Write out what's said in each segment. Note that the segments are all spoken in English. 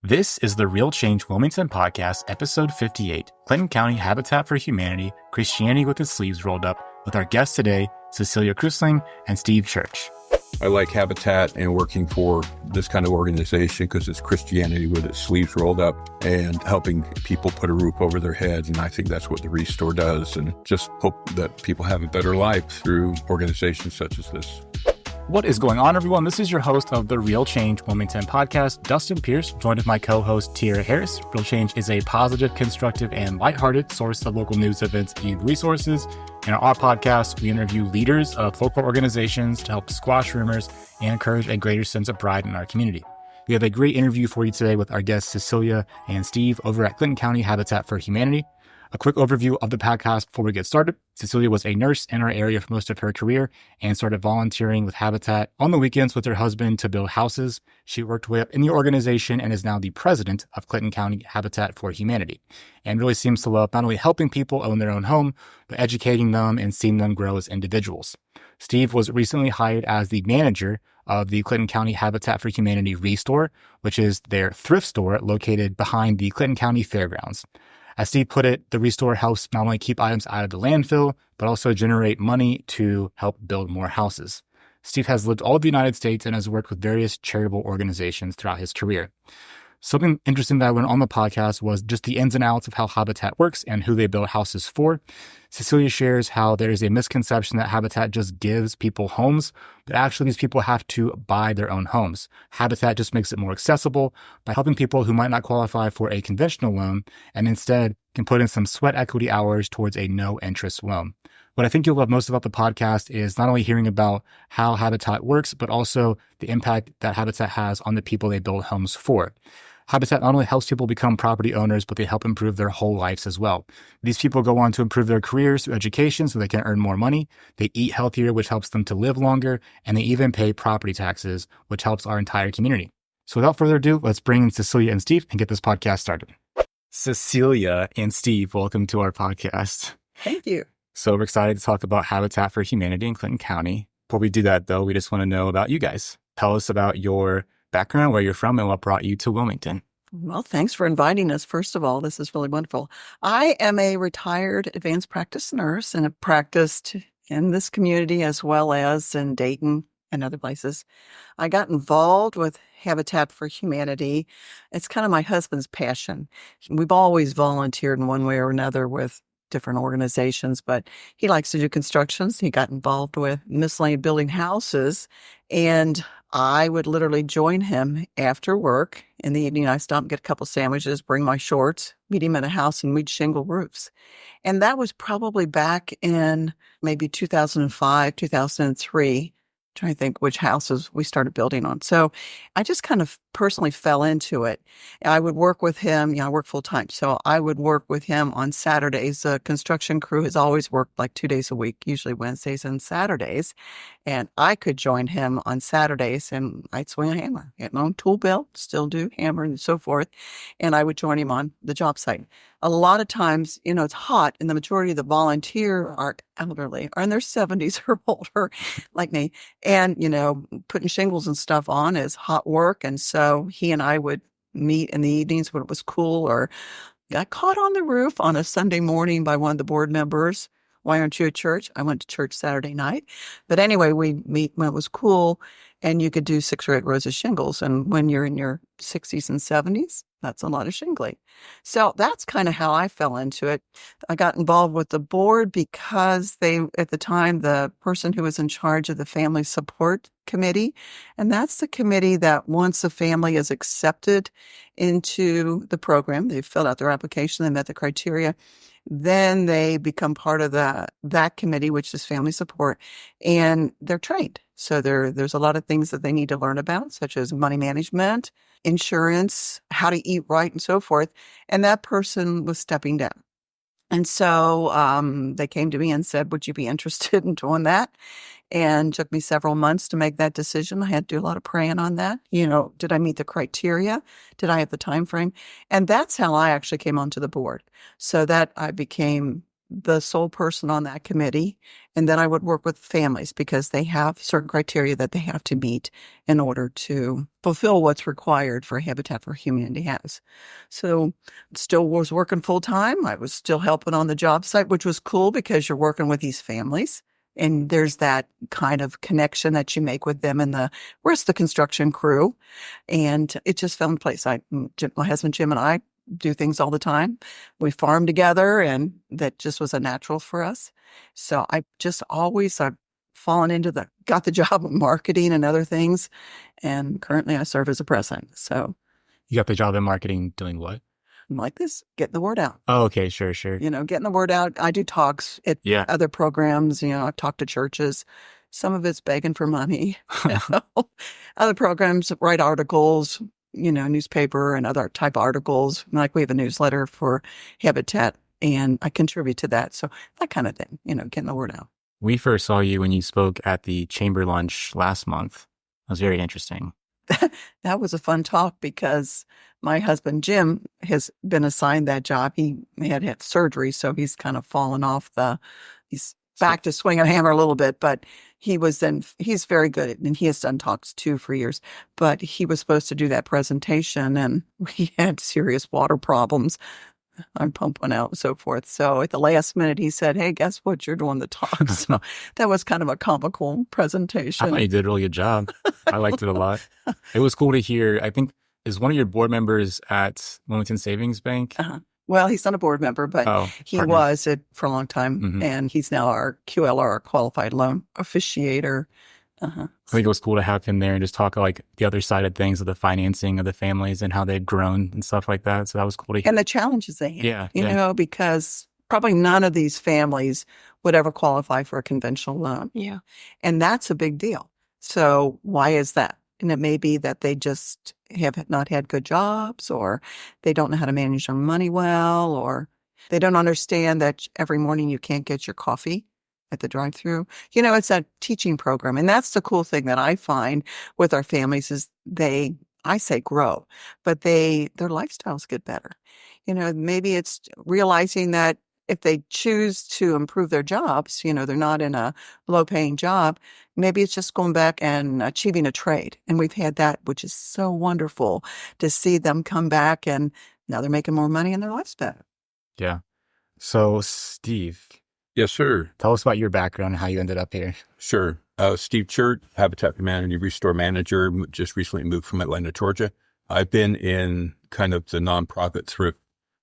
This is the Real Change Wilmington Podcast, episode 58, Clinton County Habitat for Humanity, Christianity with its sleeves rolled up, with our guests today, Cecilia Krusling and Steve Church. I like Habitat and working for this kind of organization because it's Christianity with its sleeves rolled up and helping people put a roof over their heads. And I think that's what the Restore does. And just hope that people have a better life through organizations such as this. What is going on, everyone? This is your host of the Real Change Wilmington Podcast, Dustin Pierce, joined with my co-host, Tiara Harris. Real Change is a positive, constructive, and lighthearted source of local news events and resources. In our podcast, we interview leaders of local organizations to help squash rumors and encourage a greater sense of pride in our community. We have a great interview for you today with our guests, Cecilia and Steve, over at Clinton County Habitat for Humanity. A quick overview of the podcast before we get started. Cecilia was a nurse in our area for most of her career and started volunteering with Habitat on the weekends with her husband to build houses. She worked way up in the organization and is now the president of Clinton County Habitat for Humanity, and really seems to love not only helping people own their own home, but educating them and seeing them grow as individuals. Steve was recently hired as the manager of the Clinton County Habitat for Humanity Restore, which is their thrift store located behind the Clinton County Fairgrounds. As Steve put it, the Restore helps not only keep items out of the landfill, but also generate money to help build more houses. Steve has lived all over the United States and has worked with various charitable organizations throughout his career. Something interesting that I learned on the podcast was just the ins and outs of how Habitat works and who they build houses for. Cecilia shares how there is a misconception that Habitat just gives people homes, but actually these people have to buy their own homes. Habitat just makes it more accessible by helping people who might not qualify for a conventional loan and instead can put in some sweat equity hours towards a no-interest loan. What I think you'll love most about the podcast is not only hearing about how Habitat works, but also the impact that Habitat has on the people they build homes for. Habitat not only helps people become property owners, but they help improve their whole lives as well. These people go on to improve their careers through education so they can earn more money. They eat healthier, which helps them to live longer. And they even pay property taxes, which helps our entire community. So without further ado, let's bring in Cecilia and Steve and get this podcast started. Cecilia and Steve, welcome to our podcast. Thank you. So we're excited to talk about Habitat for Humanity in Clinton County. Before we do that, though, we just want to know about you guys. Tell us about your background, where you're from, and what brought you to Wilmington. Well, thanks for inviting us. First of all, this is really wonderful. I am a retired advanced practice nurse and have practiced in this community as well as in Dayton and other places. I got involved with Habitat for Humanity. It's kind of my husband's passion. We've always volunteered in one way or another with different organizations, but he likes to do constructions. He got involved with miscellaneous building houses, and I would literally join him after work. In the evening, I stop and get a couple sandwiches, bring my shorts, meet him at a house, and we'd shingle roofs. And that was probably back in maybe 2005, 2003. Trying to think which houses we started building on. So I just kind of personally fell into it. I would work with him. I work full time. So I would work with him on Saturdays. The construction crew has always worked like 2 days a week, usually Wednesdays and Saturdays. And I could join him on Saturdays and I'd swing a hammer, get my own tool belt, still do hammer and so forth. And I would join him on the job site. A lot of times, it's hot and the majority of the volunteer are elderly or in their 70s or older like me. And, putting shingles and stuff on is hot work. And so he and I would meet in the evenings when it was cool, or got caught on the roof on a Sunday morning by one of the board members. Why aren't you at church? I went to church Saturday night. But anyway, we'd meet when it was cool and you could do 6 or 8 rows of shingles. And when you're in your 60s and 70s, that's a lot of shingling. So that's kind of how I fell into it. I got involved with the board because at the time, the person who was in charge of the family support committee, and that's the committee that once a family is accepted into the program, they've filled out their application, they met the criteria, then they become part of that committee, which is family support, and they're trained. So there's a lot of things that they need to learn about, such as money management, insurance, how to eat right, and so forth. And that person was stepping down. And so they came to me and said, would you be interested in doing that? And took me several months to make that decision. I had to do a lot of praying on that. Did I meet the criteria? Did I have the time frame? And that's how I actually came onto the board. So that I became the sole person on that committee. And then I would work with families because they have certain criteria that they have to meet in order to fulfill what's required for Habitat for Humanity has. So still was working full time. I was still helping on the job site, which was cool because you're working with these families. And there's that kind of connection that you make with them and the rest of the construction crew. And it just found place. My husband, Jim, and I do things all the time. We farm together, and that just was a natural for us. So I've fallen into got the job of marketing and other things. And currently I serve as a president. So You got the job in marketing doing what? I'm like this, getting the word out. Oh, okay. Sure. Getting the word out. I do talks at other programs. I've talked to churches. Some of it's begging for money. Other programs write articles, newspaper and other type articles. Like we have a newsletter for Habitat, and I contribute to that. So that kind of thing, getting the word out. We first saw you when you spoke at the chamber lunch last month. That was very interesting. That was a fun talk because my husband, Jim, has been assigned that job. He had surgery, so he's kind of fallen off he's back to swinging a hammer a little bit, but he's very good at it, and he has done talks too for years, but he was supposed to do that presentation and we had serious water problems. Our pump went out and so forth. So at the last minute, he said, "Hey, guess what? You're doing the talk." So that was kind of a comical presentation. I thought you did a really good job. I liked it a lot. It was cool to hear. I think, is one of your board members at Wilmington Savings Bank? Uh-huh. Well, he's not a board member, but he was it for a long time. Mm-hmm. And he's now our QLR, qualified loan officiator. Uh-huh. I think it was cool to have him there and just talk like the other side of things, of the financing of the families and how they've grown and stuff like that. So that was cool to hear. And the challenges they have, because probably none of these families would ever qualify for a conventional loan. Yeah. And that's a big deal. So why is that? And it may be that they just have not had good jobs, or they don't know how to manage their money well, or they don't understand that every morning you can't get your coffee at the drive-through. It's a teaching program. And that's the cool thing that I find with our families is I say grow, but their lifestyles get better. Maybe it's realizing that if they choose to improve their jobs, they're not in a low-paying job, maybe it's just going back and achieving a trade. And we've had that, which is so wonderful to see them come back, and now they're making more money and their life's better. Yeah. So, Steve. Yes, sir. Tell us about your background and how you ended up here. Sure. Steve Chert, Habitat for Humanity Restore Manager, just recently moved from Atlanta, Georgia. I've been in kind of the nonprofit thrift.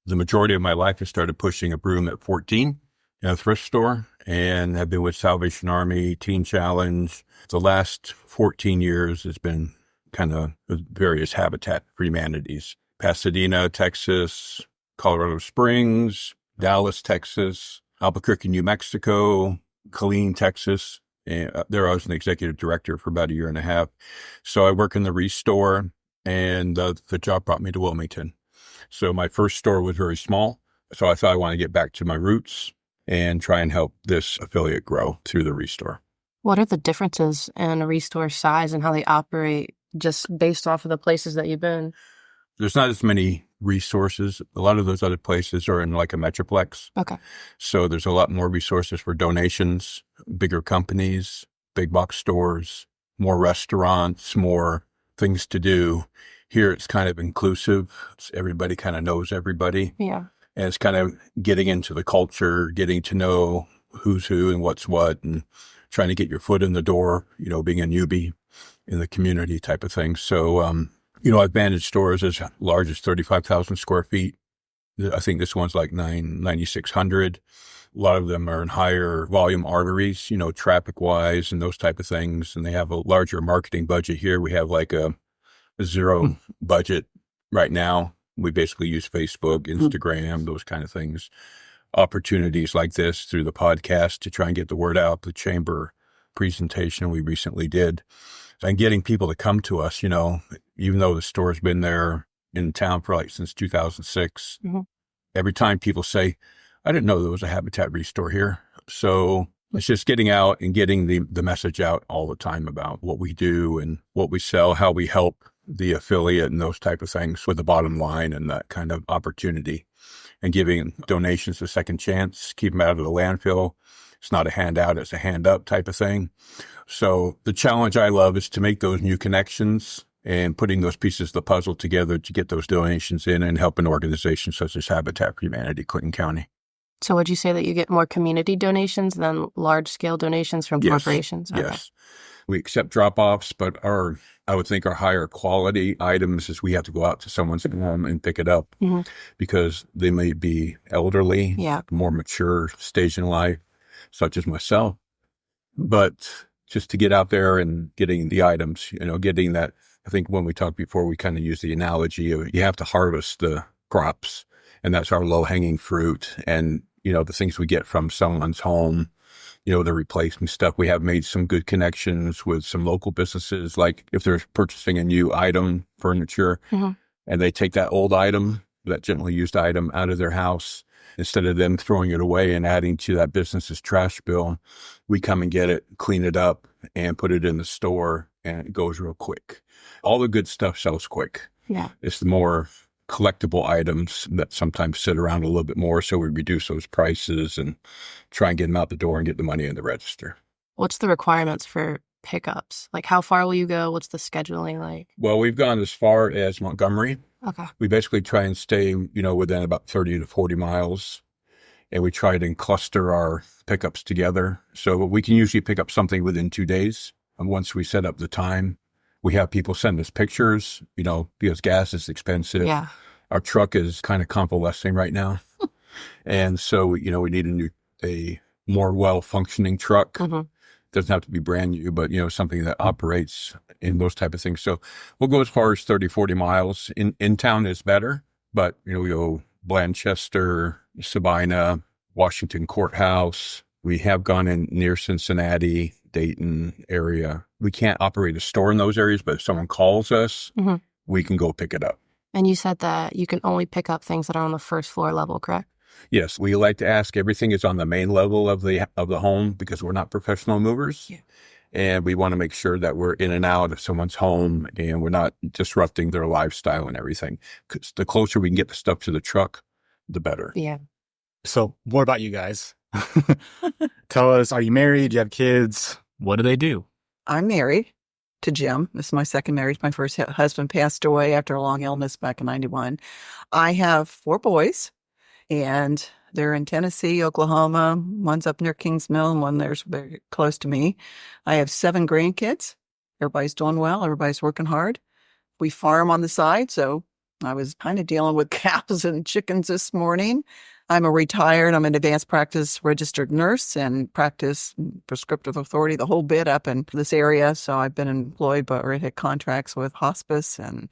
The majority of my life, I started pushing a broom at 14 in a thrift store, and have been with Salvation Army, Teen Challenge. The last 14 years has been kind of various Habitat for Humanities. Pasadena, Texas, Colorado Springs, Dallas, Texas, Albuquerque, New Mexico, Killeen, Texas. And there I was an executive director for about a year and a half. So I work in the Restore, and the job brought me to Wilmington. So my first store was very small. So I thought I want to get back to my roots and try and help this affiliate grow through the Restore. What are the differences in a Restore size and how they operate just based off of the places that you've been? There's not as many resources. A lot of those other places are in like a metroplex. Okay. So there's a lot more resources for donations, bigger companies, big box stores, more restaurants, more things to do. Here it's kind of inclusive. Everybody kind of knows everybody. Yeah. And it's kind of getting into the culture, getting to know who's who and what's what, and trying to get your foot in the door, being a newbie in the community type of thing. So, I've managed stores as large as 35,000 square feet. I think this one's like 9,600. A lot of them are in higher volume arteries, traffic wise and those type of things. And they have a larger marketing budget here. We have like a zero budget right now. We basically use Facebook, Instagram, those kind of things. Opportunities like this through the podcast to try and get the word out. The chamber presentation we recently did, and getting people to come to us, even though the store's been there in town for since 2006. Mm-hmm. Every time people say, "I didn't know there was a Habitat Restore here." So it's just getting out and getting the message out all the time about what we do and what we sell, how we help the affiliate and those type of things with the bottom line and that kind of opportunity. and giving donations a second chance, keep them out of the landfill. It's not a handout, it's a hand up type of thing. So the challenge I love is to make those new connections and putting those pieces of the puzzle together to get those donations in and helping organizations such as Habitat for Humanity, Clinton County. So would you say that you get more community donations than large-scale donations from corporations? Okay. Yes. We accept drop-offs, but I would think our higher quality items is we have to go out to someone's home and pick it up because they may be elderly, more mature stage in life, such as myself. But just to get out there and getting the items, getting that, I think when we talked before, we kind of used the analogy of you have to harvest the crops, and that's our low-hanging fruit. And, the things we get from someone's home, the replacement stuff. We have made some good connections with some local businesses, like if they're purchasing a new item, furniture, and they take that old item, that gently used item out of their house, instead of them throwing it away and adding to that business's trash bill, we come and get it, clean it up, and put it in the store, and it goes real quick. All the good stuff sells quick. Yeah. It's the more collectible items that sometimes sit around a little bit more, so we reduce those prices and try and get them out the door and get the money in the register. What's the requirements for pickups? Like, how far will you go? What's the scheduling like? Well, we've gone as far as Montgomery. Okay. We basically try and stay, within about 30 to 40 miles, and we try to cluster our pickups together. So we can usually pick up something within 2 days. And once we set up the time, we have people send us pictures, because gas is expensive. Yeah. Our truck is kind of convalescing right now. And so, we need a more well-functioning truck. Doesn't have to be brand new, but, something that operates in those type of things. So we'll go as far as 30, 40 miles. In town is better, but, we go Blanchester, Sabina, Washington Courthouse. We have gone in near Cincinnati, Dayton area. We can't operate a store in those areas, but if someone calls us, we can go pick it up. And you said that you can only pick up things that are on the first floor level, correct? Yes, we like to ask everything is on the main level of the home because we're not professional movers. Yeah. And we want to make sure that we're in and out of someone's home and we're not disrupting their lifestyle and everything. Because the closer we can get the stuff to the truck, the better. Yeah. So more about you guys. Tell us, are you married? Do you have kids? What do they do? I'm married to Jim. This is my second marriage. My first husband passed away after a long illness back in 91. I have 4 boys, and they're in Tennessee, Oklahoma. One's up near Kings Mill, and one there's very close to me. I have 7 grandkids. Everybody's doing well. Everybody's working hard. We farm on the side, so I was kind of dealing with cows and chickens this morning. I'm an advanced practice registered nurse and practice prescriptive authority, the whole bit up in this area. So I've been employed, but already had contracts with hospice and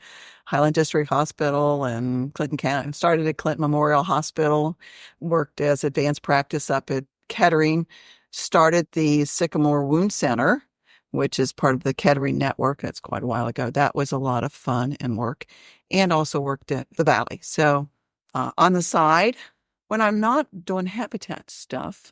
Highland District Hospital and Clinton County. Started at Clinton Memorial Hospital, worked as advanced practice up at Kettering, started the Sycamore Wound Center, which is part of the Kettering network. That's quite a while ago. That was a lot of fun and work, and also worked at the Valley. So on the side, when I'm not doing habitat stuff,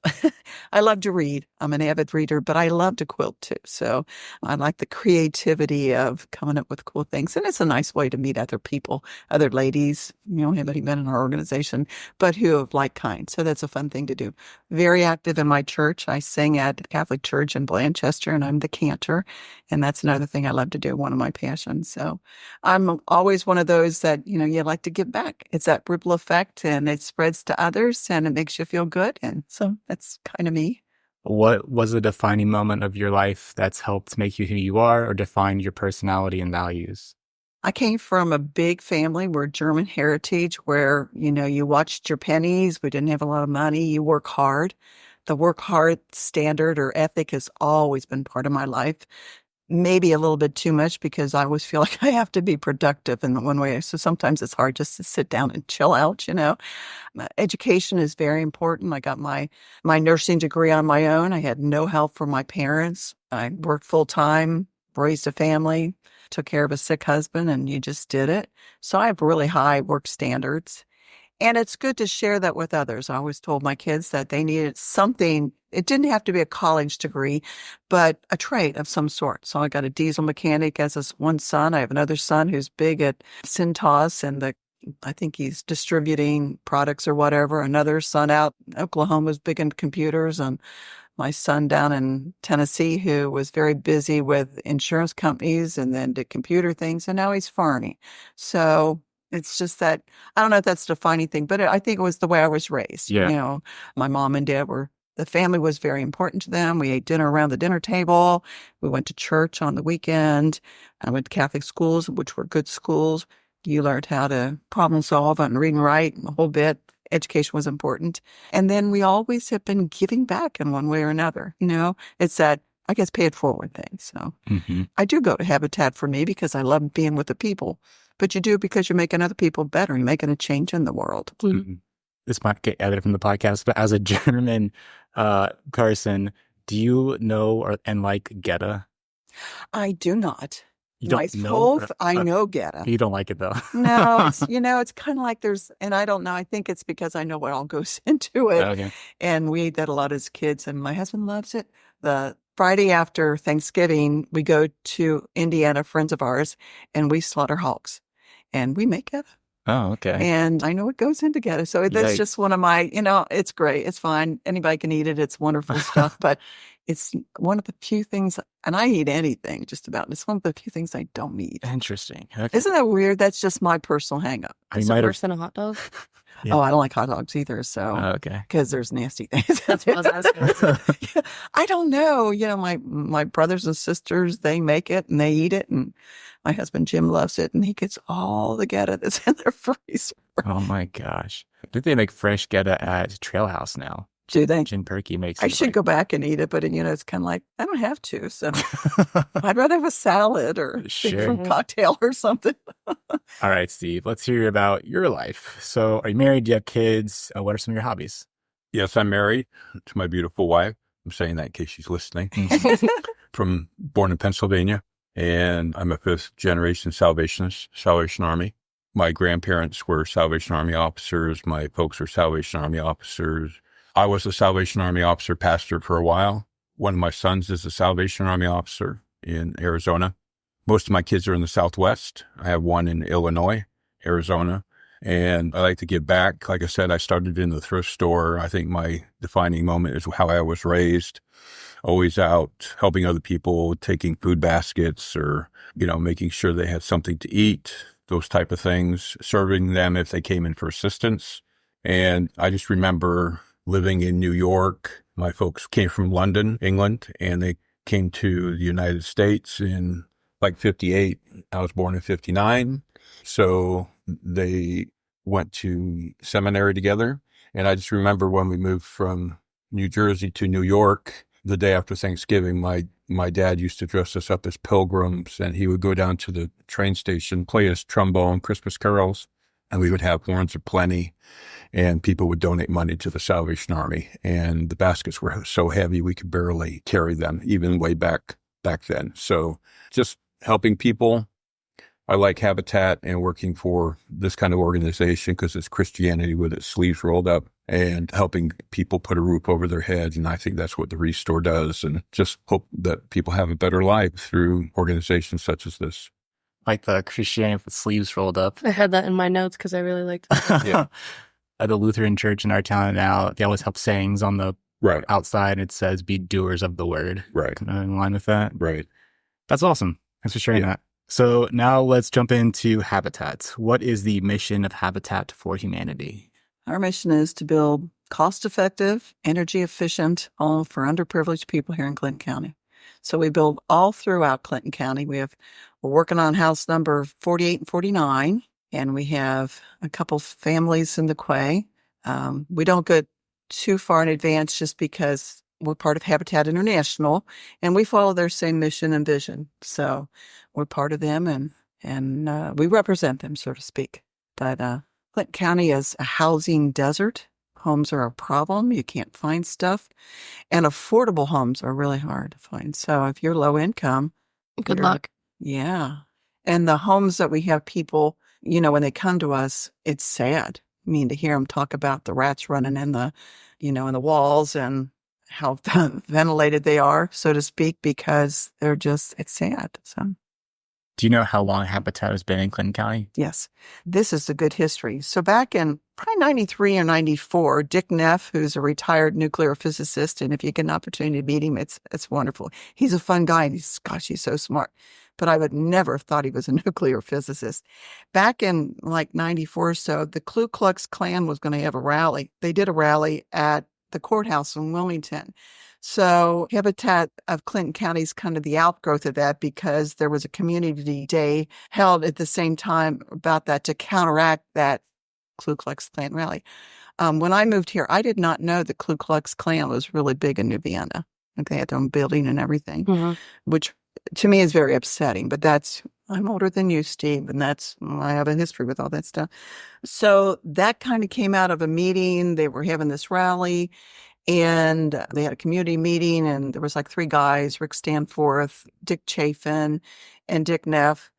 I love to read. I'm an avid reader, but I love to quilt too. So I like the creativity of coming up with cool things. And it's a nice way to meet other people, other ladies, haven't been in our organization, but who of like kind. So that's a fun thing to do. Very active in my church. I sing at Catholic Church in Blanchester, and I'm the cantor. And that's another thing I love to do, one of my passions. So I'm always one of those that, you like to give back. It's that ripple effect, and it spreads to others, and it makes you feel good. And so that's kind of me. What was a defining moment of your life that's helped make you who you are or define your personality and values? I came from a big family. We're German heritage where, you watched your pennies. We didn't have a lot of money. You work hard. The work hard standard or ethic has always been part of my life. Maybe a little bit too much because I always feel like I have to be productive in the one way. So sometimes it's hard just to sit down and chill out, Education is very important. I got my nursing degree on my own. I had no help from my parents. I worked full time, raised a family, took care of a sick husband, and you just did it. So I have really high work standards. And it's good to share that with others. I always told my kids that they needed something. It didn't have to be a college degree, but a trade of some sort. So I got a diesel mechanic as one son. I have another son who's big at Cintas and the I think he's distributing products or whatever. Another son out in Oklahoma is big into computers, and my son down in Tennessee, who was very busy with insurance companies and then did computer things, and now he's farming. So it's just that, I don't know if that's a defining thing, but I think it was the way I was raised. Yeah. You know, my mom and dad the family was very important to them. We ate dinner around the dinner table. We went to church on the weekend. I went to Catholic schools, which were good schools. You learned how to problem solve and read and write a whole bit. Education was important. And then we always have been giving back in one way or another. You know, it's that, I guess, pay it forward thing. So I do go to Habitat for me because I love being with the people. But you do it because you're making other people better. You're making a change in the world. This might get edited from the podcast, but as a German person, do you know and like Goethe? I do not. You don't know? I know Goethe. You don't like it though. No, it's kind of like and I don't know. I think it's because I know what all goes into it. Okay. And we ate that a lot as kids, and my husband loves it. The Friday after Thanksgiving, we go to Indiana, friends of ours, and we slaughter hogs, and we make it. Oh, okay. And I know it goes in together. So that's just one of my, it's great. It's fine. Anybody can eat it. It's wonderful stuff. But it's one of the few things, and I eat anything just about. It's one of the few things I don't eat. Interesting. Okay. Isn't that weird? That's just my personal hang up. Is it worse than a hot dog? Yeah. Oh, I don't like hot dogs either. So, okay. Because there's nasty things. That's what I was asking. I don't know. My brothers and sisters, they make it and they eat it. And my husband, Jim, loves it. And he gets all the Goethe that's in their freezer. Oh my gosh. I think they make fresh Goethe at Trail House now. Do they? Jim Perky makes I it. should go back and eat it, but it's kind of like, I don't have to. So I'd rather have a salad or a big fruit cocktail or something. All right, Steve, let's hear about your life. So are you married? Do you have kids? What are some of your hobbies? Yes, I'm married to my beautiful wife. I'm saying that in case she's listening. Born in Pennsylvania, and I'm a fifth generation Salvationist, Salvation Army. My grandparents were Salvation Army officers. My folks were Salvation Army officers. I was a Salvation Army officer pastor for a while. One of my sons is a Salvation Army officer in Arizona. Most of my kids are in the Southwest. I have one in Illinois, Arizona, and I like to give back. Like I said, I started in the thrift store. I think my defining moment is how I was raised, always out helping other people, taking food baskets or, making sure they had something to eat, those type of things, serving them if they came in for assistance. And I just remember living in New York. My folks came from London, England, and they came to the United States in 58. I was born in 59. So they went to seminary together. And I just remember when we moved from New Jersey to New York, the day after Thanksgiving, my dad used to dress us up as pilgrims, and he would go down to the train station, play his trombone, Christmas carols, and we would have horns of plenty. And people would donate money to the Salvation Army. And the baskets were so heavy, we could barely carry them, even way back then. So just helping people. I like Habitat and working for this kind of organization because it's Christianity with its sleeves rolled up and helping people put a roof over their heads. And I think that's what the Restore does. And just hope that people have a better life through organizations such as this. Like the Christianity with sleeves rolled up. I had that in my notes because I really liked it. Yeah. At the Lutheran church in our town now, they always have sayings on the outside. It says, be doers of the word. Right. Kind of in line with that. Right. That's awesome. Thanks for sharing that. So now let's jump into Habitat. What is the mission of Habitat for Humanity? Our mission is to build cost-effective, energy-efficient home for underprivileged people here in Clinton County. So we build all throughout Clinton County. We're working on house number 48 and 49. And we have a couple families in the Quay. We don't go too far in advance just because we're part of Habitat International, and we follow their same mission and vision. So we're part of them, and we represent them, so to speak. But Clinton County is a housing desert. Homes are a problem. You can't find stuff. And affordable homes are really hard to find. So if you're low income, good luck. Yeah. And the homes that we have people, when they come to us, it's sad. I mean, to hear them talk about the rats running in the walls and how ventilated they are, so to speak, because it's sad. So Do you know how long Habitat has been in Clinton County? Yes, this is a good history. So back in probably 93 or 94, Dick Neff, who's a retired nuclear physicist, and if you get an opportunity to meet him, it's wonderful. He's a fun guy, and he's so smart. But I would never have thought he was a nuclear physicist. Back in like 94 or so, the Ku Klux Klan was going to have a rally. They did a rally at the courthouse in Wilmington. So Habitat of Clinton County is kind of the outgrowth of that, because there was a community day held at the same time about that to counteract that Ku Klux Klan rally. When I moved here, I did not know the Ku Klux Klan was really big in New Vienna. Like they had their own building and everything, which to me is very upsetting. But I'm older than you, Steve, and I have a history with all that stuff. So that kind of came out of a meeting. They were having this rally. And they had a community meeting, and there was like three guys, Rick Stanforth, Dick Chafin, and Dick Neff.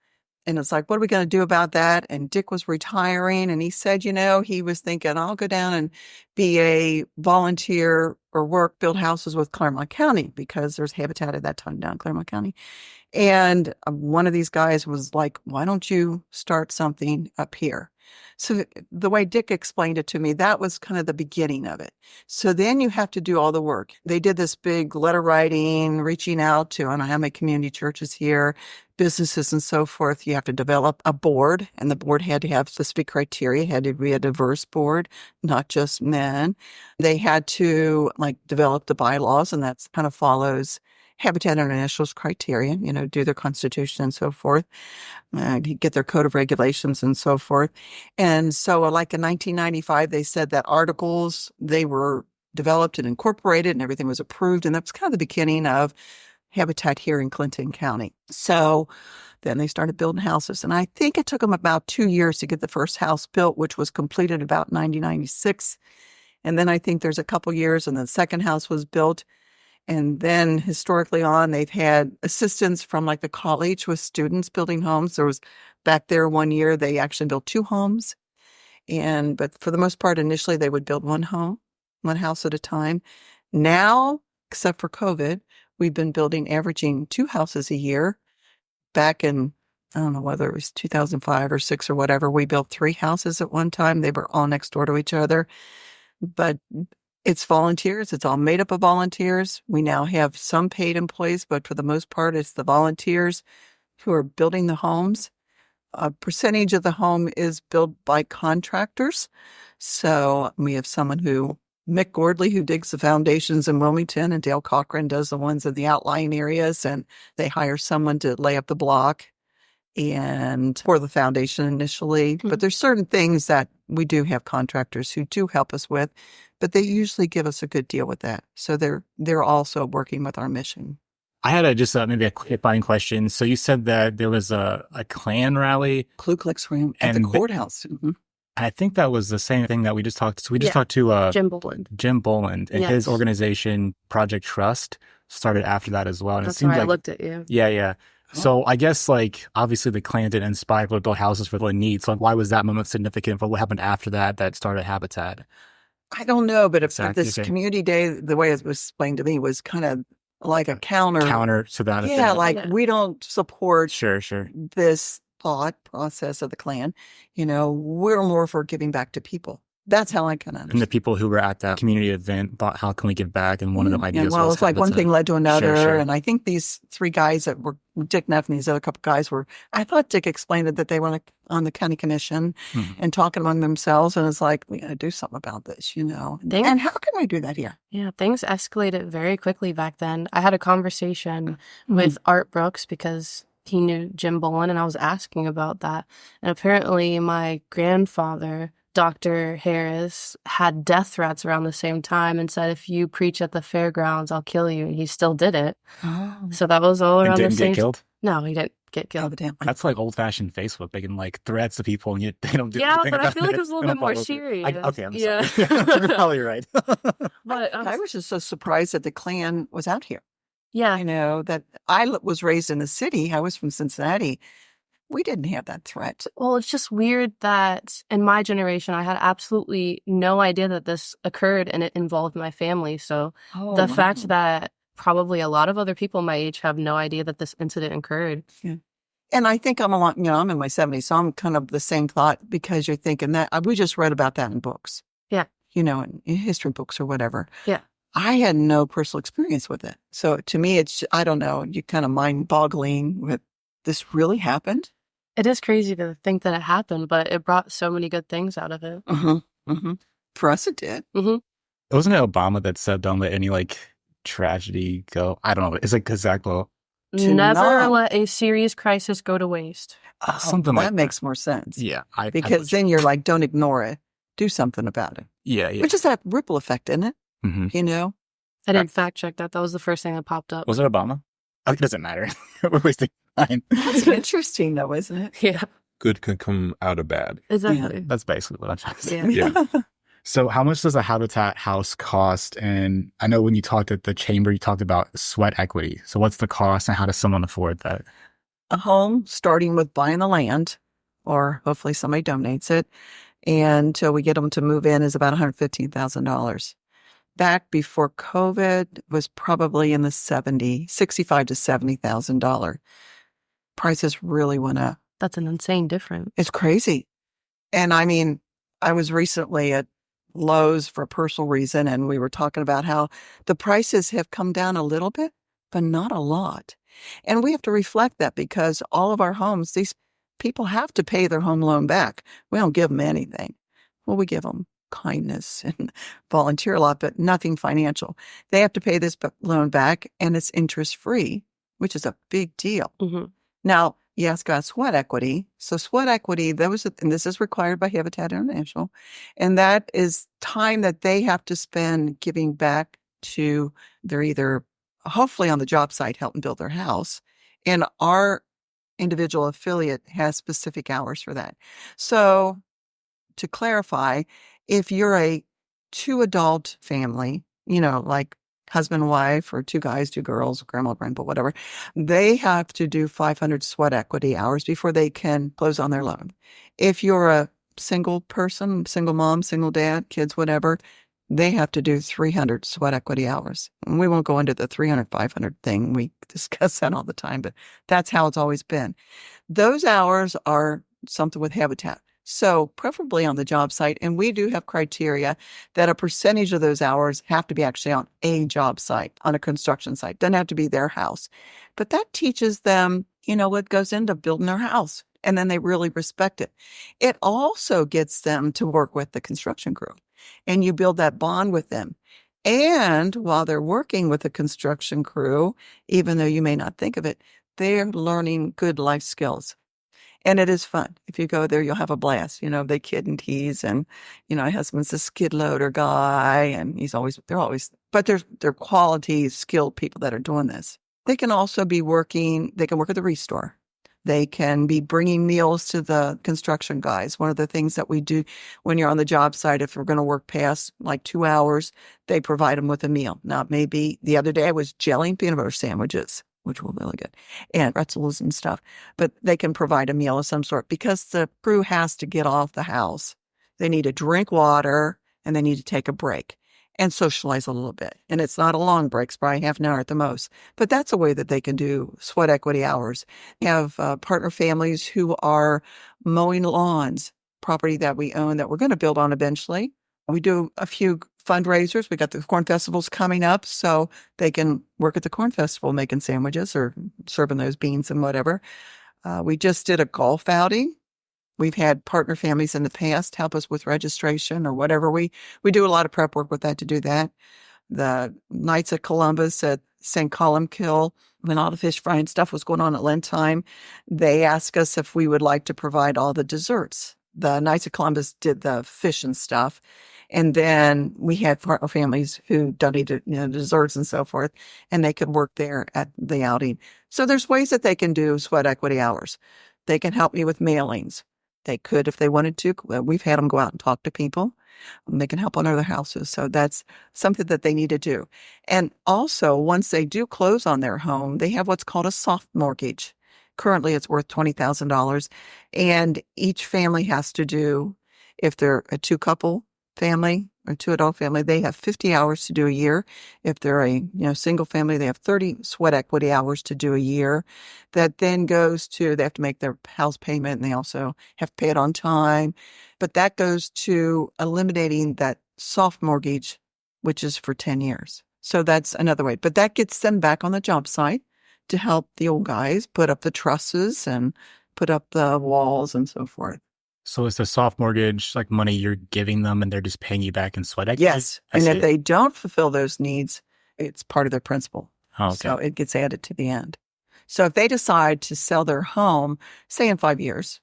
And it's like, what are we going to do about that? And Dick was retiring, and he said, he was thinking, I'll go down and be a volunteer or build houses with Claremont County, because there's Habitat at that time down in Claremont County. And one of these guys was like, why don't you start something up here? So the way Dick explained it to me, that was kind of the beginning of it. So then you have to do all the work. They did this big letter writing, reaching out to, I don't know how many community churches here, businesses and so forth. You have to develop a board, and the board had to have specific criteria. It had to be a diverse board, not just men. They had to develop the bylaws, and that kind of follows Habitat International's criteria, do their constitution and so forth, get their code of regulations and so forth. And so like in 1995, they said that articles, they were developed and incorporated and everything was approved. And that was kind of the beginning of Habitat here in Clinton County. So then they started building houses. And I think it took them about 2 years to get the first house built, which was completed about 1996. And then I think there's a couple years and the second house was built. And then historically on, they've had assistance from the college with students building homes. There was back there 1 year, they actually built 2 homes. But for the most part, initially they would build one house at a time. Now, except for COVID, we've been averaging 2 houses a year. Back in, I don't know whether it was 2005 or 6 or whatever, we built 3 houses at one time. They were all next door to each other. But it's volunteers. It's all made up of volunteers. We now have some paid employees, but for the most part, it's the volunteers who are building the homes. A percentage of the home is built by contractors. So we have Mick Gordley, who digs the foundations in Wilmington, and Dale Cochran does the ones in the outlying areas, and they hire someone to lay up the block and pour the foundation initially. But there's certain things that we do have contractors who do help us with, but they usually give us a good deal with that. So they're also working with our mission. I had maybe a clarifying question. So you said that there was a Klan rally. Ku Klux Klan at the courthouse. I think that was the same thing that we just talked to. So we just talked to Jim Boland, and his organization, Project Trust, started after that as well. And That's it seems why I looked at you. Yeah. So I guess obviously the Klan didn't inspire people to build houses for the needs. So why was that moment significant for what happened after that started Habitat? I don't know, but if this community day, the way it was explained to me was kind of like a counter to that. Yeah, we don't support sure this thought process of the Klan. We're more for giving back to people. That's how I kind of understand. And the people who were at that community event thought, how can we give back? And one of the ideas was it's like one thing led to another. Sure. And I think these 3 guys that were Dick Neff and these other couple guys I thought Dick explained it that they were on the county commission and talking among themselves. And it's like, we got to do something about this, And how can we do that here? Yeah, things escalated very quickly back then. I had a conversation with Art Brooks because he knew Jim Boland, and I was asking about that. And apparently my grandfather, Dr. Harris, had death threats around the same time and said, if you preach at the fairgrounds, I'll kill you. And he still did it. Oh. So that was all around the same. Didn't get killed? No, he didn't get killed. That's like old-fashioned Facebook, making threats to people, and they don't do anything. Yeah, but I feel like it was a little bit more serious. I'm sorry. You're probably right. But I was just so surprised that the Klan was out here. Yeah. That I was raised in the city. I was from Cincinnati. We didn't have that threat. Well, it's just weird that in my generation, I had absolutely no idea that this occurred and it involved my family. So the fact that probably a lot of other people my age have no idea that this incident occurred. Yeah. And I think I'm a lot, I'm in my 70s, so I'm kind of the same thought because you're thinking that we just read about that in books. Yeah. In history books or whatever. Yeah. I had no personal experience with it. So to me, it's, I don't know, you kind of mind boggling with this really happened. It is crazy to think that it happened, but it brought so many good things out of it. For us, it did. Wasn't it Obama that said don't let any tragedy go? I don't know. It's exactly never let a serious crisis go to waste. Something that makes more sense. Yeah. Because then you're like, don't ignore it. Do something about it. Yeah. Which is that ripple effect, isn't it? I didn't fact check that. That was the first thing that popped up. Was it Obama? It doesn't matter. We're wasting time. That's interesting, though, isn't it? Yeah. Good can come out of bad. Exactly. Yeah, that's basically what I'm trying to say. Yeah. So how much does a Habitat house cost? And I know when you talked at the chamber, you talked about sweat equity. So what's the cost and how does someone afford that? A home, starting with buying the land, or hopefully somebody donates it, and until we get them to move in, is about $115,000. Back before COVID was probably in the $65,000 to $70,000. Prices really went up. That's an insane difference. It's crazy. And I mean, I was recently at Lowe's for a personal reason, and we were talking about how the prices have come down a little bit, but not a lot. And we have to reflect that because all of our homes, these people have to pay their home loan back. We don't give them anything. Well, we give them kindness and volunteer a lot, but nothing financial. They have to pay this loan back, and it's interest-free, which is a big deal. Now, you ask about sweat equity. So sweat equity, and this is required by Habitat International, and that is time that they have to spend giving back to their either, hopefully on the job site, helping build their house, and our individual affiliate has specific hours for that. So to clarify, if you're a 2-adult family, like husband, wife, or 2 guys, 2 girls, grandma, grandpa, whatever, they have to do 500 sweat equity hours before they can close on their loan. If you're a single person, single mom, single dad, kids, whatever, they have to do 300 sweat equity hours. And we won't go into the 300, 500 thing. We discuss that all the time, but that's how it's always been. Those hours are something with Habitat. So preferably on the job site. And we do have criteria that a percentage of those hours have to be actually on a job site, on a construction site. Doesn't have to be their house. But that teaches them, what goes into building their house. And then they really respect it. It also gets them to work with the construction crew. And you build that bond with them. And while they're working with the construction crew, even though you may not think of it, they're learning good life skills. And it is fun. If you go there, you'll have a blast. They kid and tease. And, my husband's a skid loader guy, and but they're quality, skilled people that are doing this. They can also be they can work at the restore. They can be bringing meals to the construction guys. One of the things that we do when you're on the job site, if we're going to work past 2 hours, they provide them with a meal. Now, maybe the other day I was jellying peanut butter sandwiches, which were really good, and pretzels and stuff. But they can provide a meal of some sort because the crew has to get off the house. They need to drink water and they need to take a break and socialize a little bit. And it's not a long break, it's probably half an hour at the most. But that's a way that they can do sweat equity hours. We have partner families who are mowing lawns, property that we own that we're going to build on eventually. We do a few fundraisers. We got the corn festivals coming up, so they can work at the corn festival making sandwiches or serving those beans and whatever. We just did a golf outing. We've had partner families in the past help us with registration or whatever. We do a lot of prep work with that to do that. The Knights of Columbus at St. Columkill, when all the fish frying stuff was going on at Lent time, they asked us if we would like to provide all the desserts. The Knights of Columbus did the fish and stuff. And then we had partner families who donated, desserts and so forth, and they could work there at the outing. So there's ways that they can do sweat equity hours. They can help me with mailings. They could, if they wanted to. We've had them go out and talk to people. They can help on other houses. So that's something that they need to do. And also, once they do close on their home, they have what's called a soft mortgage. Currently, it's worth $20,000. And each family has to do, if they're a 2-couple family, or two adult family, they have 50 hours to do a year. If they're a single family, they have 30 sweat equity hours to do a year. That then goes to, they have to make their house payment, and they also have to pay it on time. But that goes to eliminating that soft mortgage, which is for 10 years. So that's another way. But that gets them back on the job site to help the old guys put up the trusses and put up the walls and so forth. So is the soft mortgage like money you're giving them and they're just paying you back in sweat equity? Yes. And if see. they don't fulfill those needs, it's part of their principal. Oh, okay. So it gets added to the end. So if they decide to sell their home, say in 5 years,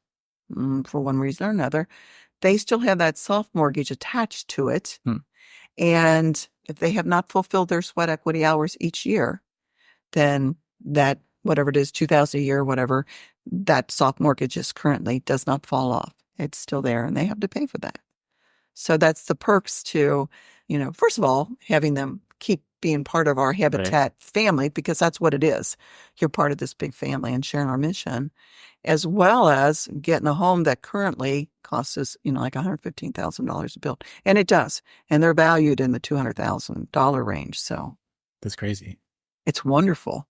for one reason or another, they still have that soft mortgage attached to it. And if they have not fulfilled their sweat equity hours each year, then that, whatever it is, $2,000 a year, whatever, that soft mortgage is currently does not fall off. It's still there, and they have to pay for that. So that's the perks to, first of all, having them keep being part of our Habitat family, because that's what it is. You're part of this big family and sharing our mission, as well as getting a home that currently costs us, like $115,000 to build. And it does. And they're valued in the $200,000 range. So that's crazy. It's wonderful.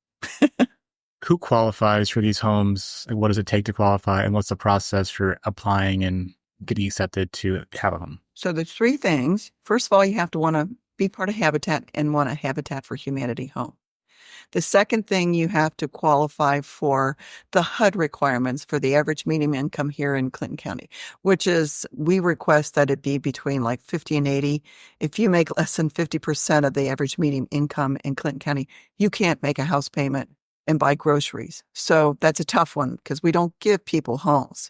Who qualifies for these homes? What does it take to qualify? And what's the process for applying and getting accepted to have a home? So there's three things. First of all, you have to want to be part of Habitat and want a Habitat for Humanity home. The second thing, you have to qualify for the HUD requirements for the average median income here in Clinton County, which is, we request that it be between like 50 and 80. If you make less than 50% of the average median income in Clinton County, you can't make a house payment and buy groceries. So that's a tough one because we don't give people homes.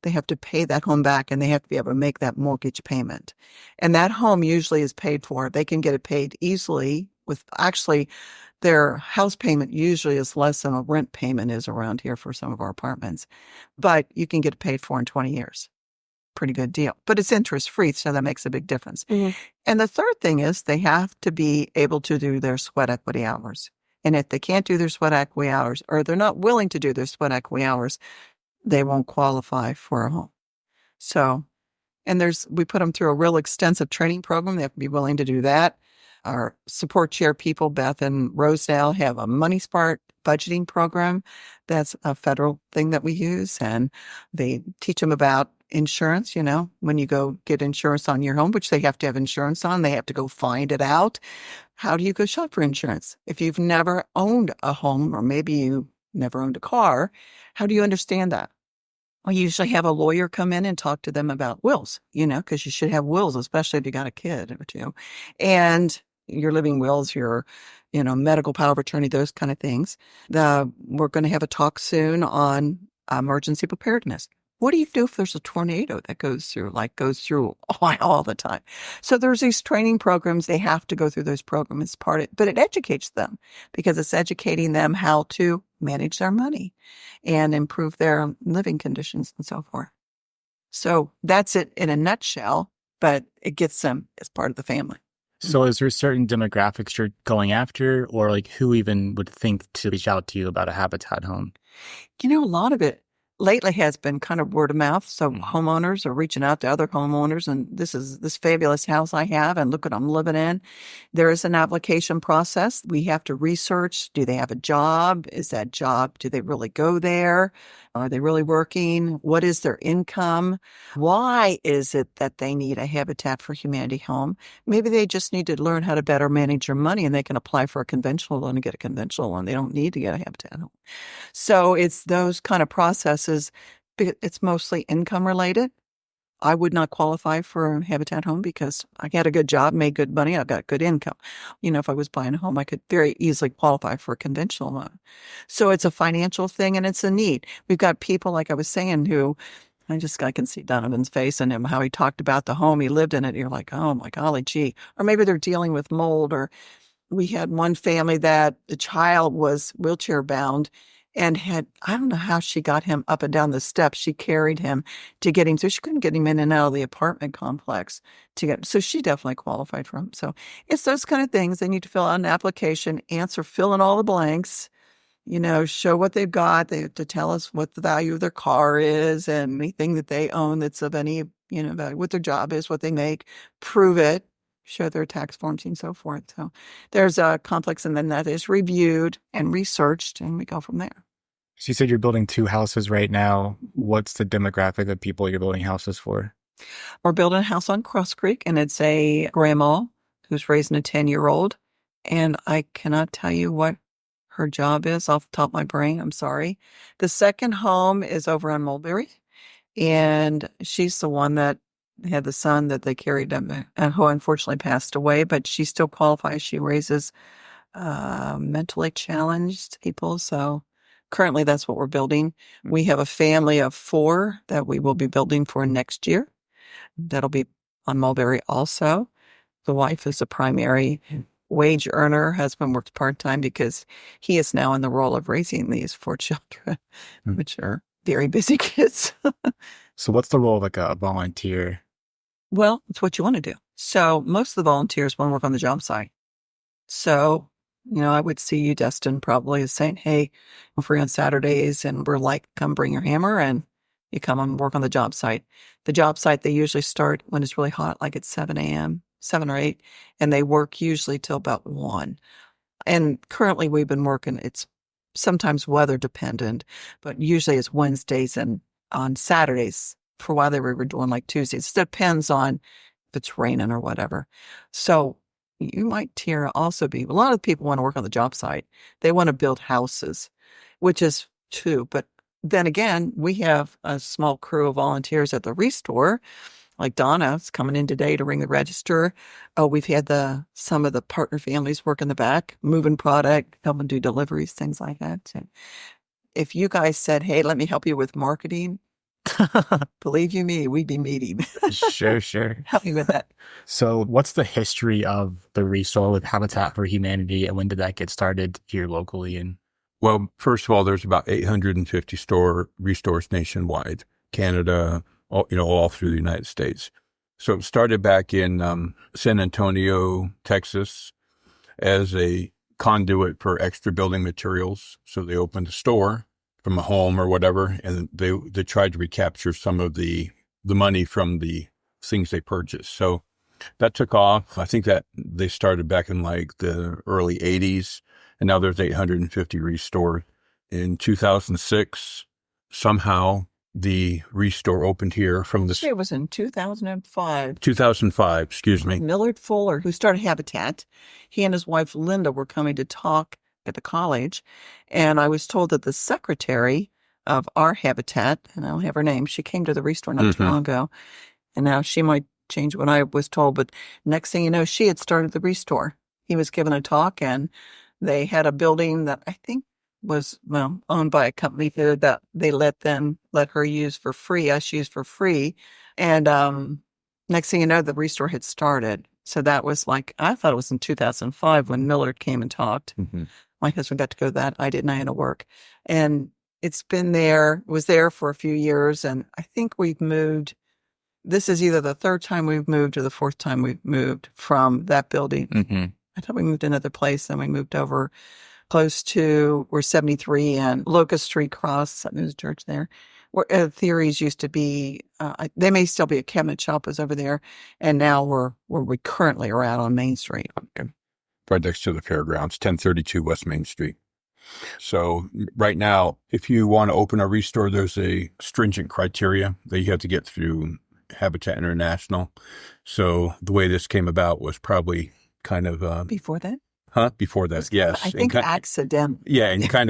They have to pay that home back, and they have to be able to make that mortgage payment. And that home usually is paid for. They can get it paid easily with, actually, their house payment usually is less than a rent payment is around here for some of our apartments. But you can get it paid for in 20 years. Pretty good deal. But it's interest free, so that makes a big difference. And the third thing is they have to be able to do their sweat equity hours. And if they can't do their sweat equity hours, or they're not willing to do their sweat equity hours, they won't qualify for a home. So, and we put them through a real extensive training program. They have to be willing to do that. Our support chair people, Beth and Rosedale, have a Money Smart budgeting program. That's a federal thing that we use. And they teach them about insurance, when you go get insurance on your home, which they have to have insurance on, they have to go find it out. How do you go shop for insurance? If you've never owned a home, or maybe you never owned a car, how do you understand that? Well, you usually have a lawyer come in and talk to them about wills, because you should have wills, especially if you got a kid or two. And your living wills, your, medical power of attorney, those kind of things. We're going to have a talk soon on emergency preparedness. What do you do if there's a tornado that goes through all the time? So there's these training programs. They have to go through those programs as part of it, but it educates them because it's educating them how to manage their money and improve their living conditions and so forth. So that's it in a nutshell, but it gets them as part of the family. So is there certain demographics you're going after, or like who even would think to reach out to you about a Habitat home? A lot of it lately has been kind of word of mouth. So homeowners are reaching out to other homeowners, and this is this fabulous house I have, and look what I'm living in. There is an application process. We have to research, do they have a job? Is that job, do they really go there? Are they really working? What is their income? Why is it that they need a Habitat for Humanity home? Maybe they just need to learn how to better manage their money, and they can apply for a conventional loan and get a conventional loan. They don't need to get a Habitat home. So it's those kind of processes. It's mostly income related. I would not qualify for a Habitat home because I had a good job, made good money, I've got good income. If I was buying a home, I could very easily qualify for a conventional loan. So it's a financial thing, and it's a need. We've got people, like I was saying, who I can see Donovan's face and him, how he talked about the home he lived in it. You're like, oh my golly gee. Or maybe they're dealing with mold, or we had one family that the child was wheelchair bound and I don't know how she got him up and down the steps. She carried him to get him. So she couldn't get him in and out of the apartment complex so she definitely qualified for him. So it's those kind of things. They need to fill out an application, fill in all the blanks, show what they've got. They have to tell us what the value of their car is and anything that they own that's of any, value, what their job is, what they make, prove it. show their tax forms and so forth. So there's a complex, and then that is reviewed and researched, and we go from there. So you said you're building 2 houses right now. What's the demographic of people you're building houses for? We're building a house on Cross Creek, and it's a grandma who's raising a 10-year-old. And I cannot tell you what her job is off the top of my brain. I'm sorry. The second home is over on Mulberry, and she's the one that had the son that they carried them, who unfortunately passed away, but she still qualifies. She raises mentally challenged people. So currently that's what we're building. We have a family of 4 that we will be building for next year. That'll be on Mulberry also. The wife is a primary wage earner. Husband works part-time because he is now in the role of raising these 4 children, which are very busy kids. So what's the role of like a volunteer? Well, it's what you want to do. So most of the volunteers want to work on the job site. So, I would see you, Dustin, probably as saying, hey, I'm free on Saturdays, and we're like, come bring your hammer, and you come and work on the job site. The job site, they usually start when it's really hot, like at 7 a.m., 7 or 8, and they work usually till about 1. And currently we've been working, it's sometimes weather dependent, but usually it's Wednesdays and on Saturdays. For a while they were doing like Tuesdays. It depends on if it's raining or whatever. So you might, Tira, also be, a lot of people want to work on the job site. They want to build houses, which is true. But then again, we have a small crew of volunteers at the Restore. Like Donna's coming in today to ring the register. Oh, we've had some of the partner families work in the back, moving product, helping do deliveries, things like that. So if you guys said, hey, let me help you with marketing, believe you me, we'd be meeting. Sure. Help me with that. So what's the history of the Restore with Habitat for Humanity, and when did that get started here locally? Well, first of all, there's about 850 restores nationwide, Canada, all through the United States. So it started back in San Antonio, Texas, as a conduit for extra building materials. So they opened a store from a home or whatever, and they tried to recapture some of the money from the things they purchased. So that took off. I think that they started back in like the early 80s, and now there's 850 restored. In 2006, somehow the Restore opened here from the... It was in 2005. 2005, excuse me. Millard Fuller, who started Habitat, he and his wife Linda were coming to talk at the college, and I was told that the secretary of our Habitat, and I don't have her name, she came to the Restore not too long ago, and now she might change what I was told, but next thing you know, she had started the Restore. He was giving a talk, and they had a building that I think was, owned by a company that they let her use for free, us use for free, and next thing you know, the Restore had started. So that was like, I thought it was in 2005 when Millard came and talked. My husband got to go to that. I didn't. I had to work. And it's been there, was there for a few years. And I think we've moved. This is either the 3rd time we've moved or the 4th time we've moved from that building. I thought we moved another place. Then we moved over close to where 73 and Locust Street Cross. There's a church there. Where Theories used to be, they may still be a cabinet shop is over there. And now where we currently are at on Main Street. Right next to the fairgrounds, 1032 West Main Street. So right now, if you want to open a Restore, there's a stringent criteria that you have to get through Habitat International. So the way this came about was probably kind of... Before that? Before that, yes. I think accident. Yeah, and kind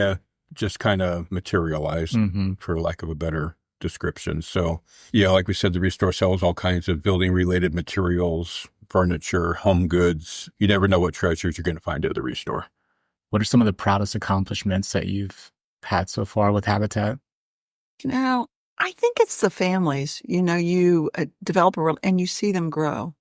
of materialized, for lack of a better description. So, yeah, like we said, the Restore sells all kinds of building-related materials, furniture, home goods. You never know what treasures you're going to find at the Restore. What are some of the proudest accomplishments that you've had so far with Habitat? I think it's the families. You develop and you see them grow.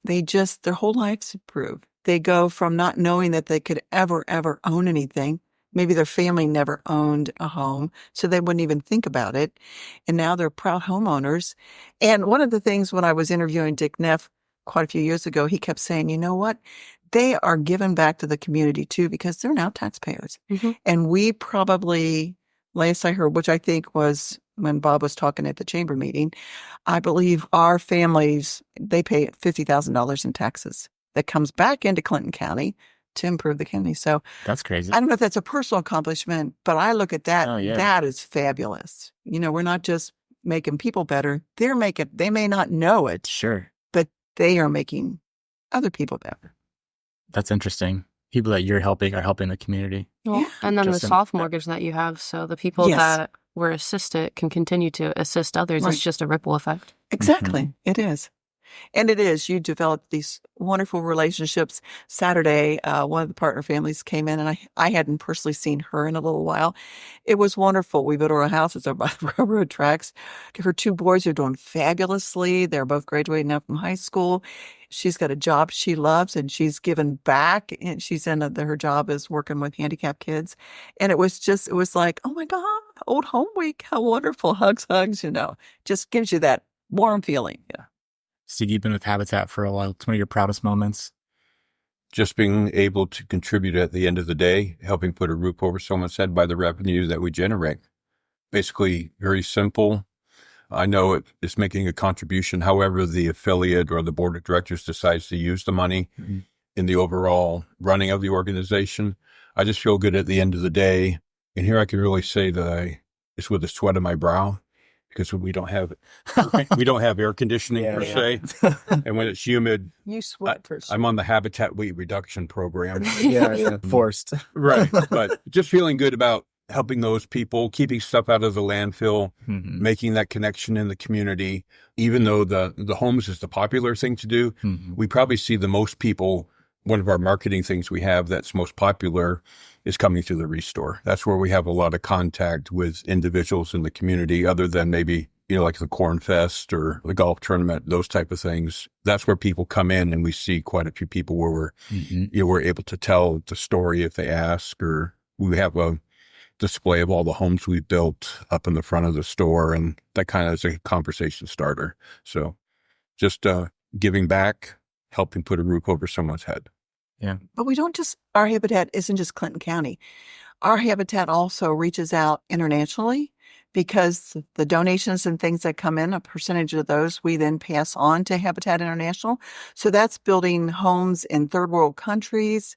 Their whole lives improve. They go from not knowing that they could ever own anything. Maybe their family never owned a home, so they wouldn't even think about it. And now they're proud homeowners. And one of the things when I was interviewing Dick Neff quite a few years ago, he kept saying, you know what? They are giving back to the community too, because they're now taxpayers. And we probably, last I heard, which I think was when Bob was talking at the chamber meeting, I believe our families, they pay $50,000 in taxes that comes back into Clinton County to improve the county. So That's crazy. I don't know if that's a personal accomplishment, but I look at that. Oh, yeah. That is fabulous. We're not just making people better. They may not know it, Sure. but they are making other people better. That's interesting. People that you're helping are helping the community. Well, Yeah. and then the Just soft mortgage that you have, so the people Yes. that were assisted can continue to assist others. Right. It's just a ripple effect. Exactly. It is. And it is. You develop these wonderful relationships. Saturday, one of the partner families came in, and I hadn't personally seen her in a little while. It was wonderful. We built her a house. It's by the railroad tracks. Her two boys are doing fabulously. They're both graduating now from high school. She's got a job she loves, and she's given back. And she's in her job is working with handicapped kids. And it was like, oh my God, old home week. How wonderful. Hugs, just gives you that warm feeling. Yeah. Steve, you've been with Habitat for a while. It's one of your proudest moments. Just being able to contribute at the end of the day, helping put a roof over someone's head by the revenue that we generate. Basically, very simple. I know it's making a contribution. However, the affiliate or the board of directors decides to use the money in the overall running of the organization. I just feel good at the end of the day. And here I can really say that it's with a sweat on my brow, because we don't have air conditioning per se. And when it's humid, You sweat first. I'm on the Habitat weight reduction program. Forced. Right. But just feeling good about helping those people, keeping stuff out of the landfill, making that connection in the community. Even though the homes is the popular thing to do, we probably see the most people. One of our marketing things we have that's most popular is coming to the Restore. That's where we have a lot of contact with individuals in the community, other than maybe, like the Corn Fest or the golf tournament, those type of things. That's where people come in, and we see quite a few people where we're able to tell the story if they ask, or we have a display of all the homes we've built up in the front of the store, and that kind of is a conversation starter. So just giving back, helping put a roof over someone's head. Yeah. But our Habitat isn't just Clinton County. Our Habitat also reaches out internationally, because the donations and things that come in, a percentage of those we then pass on to Habitat International. So that's building homes in third world countries.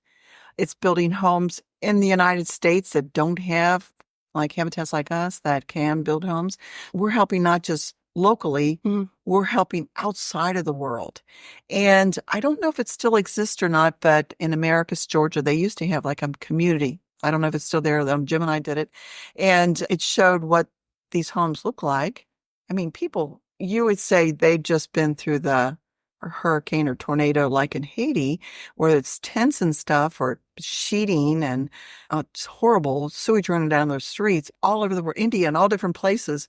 It's building homes in the United States that don't have like habitats like us that can build homes. We're helping not just locally, we're helping outside of the world. And I don't know if it still exists or not, but in Americus, Georgia, they used to have like a community. I don't know if it's still there. Jim and I did it. And it showed what these homes look like. I mean, people, you would say they'd just been through the hurricane or tornado like in Haiti, where it's tents and stuff, or sheeting and it's horrible, sewage running down those streets all over the world, India and all different places.